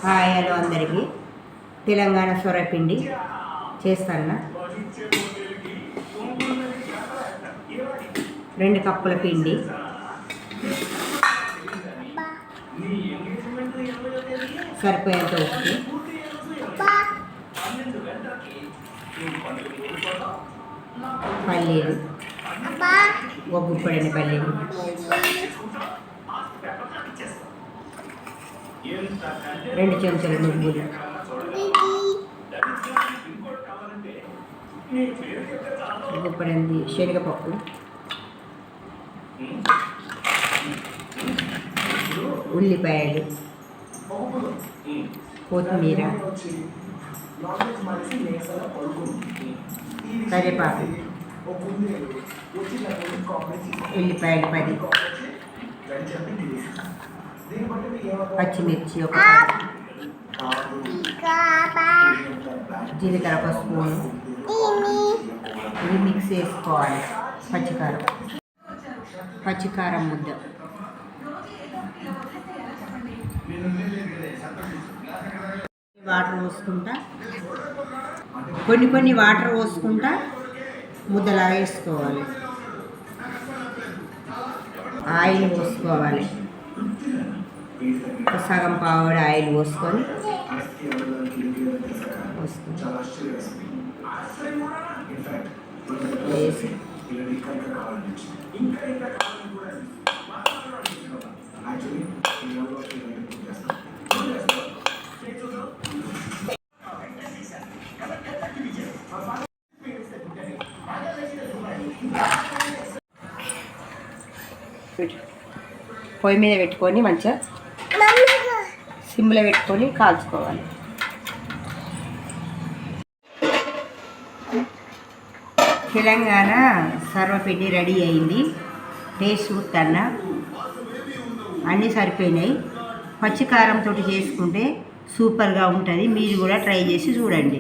Hi hello అందరికీ. తెలంగాణ సొరపిండి చేస్తాను. 2 కప్పుల పిండి, సరిపోయేంత ఉప్పు, పల్లీలు, ఒక గుప్పడిన పల్లీలు, 2 చెంచాల నువ్వులు, గుప్పడింది శనగపప్పు, ఉల్లిపాయలు, కొత్తిమీర, కరివేపాకు, ఉల్లిపాయలు 10, పచ్చిమిర్చి ఒక, జీలకర్ర ఒక స్పూను, ఇవి మిక్స్ చేసుకోవాలి. పచ్చికారం ముద్ద, వాటర్ పోసుకుంటా, కొన్ని వాటర్ పోసుకుంటా ముద్దలా వేసుకోవాలి. ఆయిల్ పోసుకోవాలి, సగం పావుడి ఆయిల్ పోసుకొని వేసి పొయ్యి మీద పెట్టుకొని మంచిగా సిమ్లో పెట్టుకొని కాల్చుకోవాలి. తెలంగాణ సర్వపిండి రెడీ అయింది. టేస్ట్ చూస్తున్నా, అన్నీ సరిపోయినాయి. పచ్చికారంతో చేసుకుంటే సూపర్గా ఉంటుంది. మీరు కూడా ట్రై చేసి చూడండి.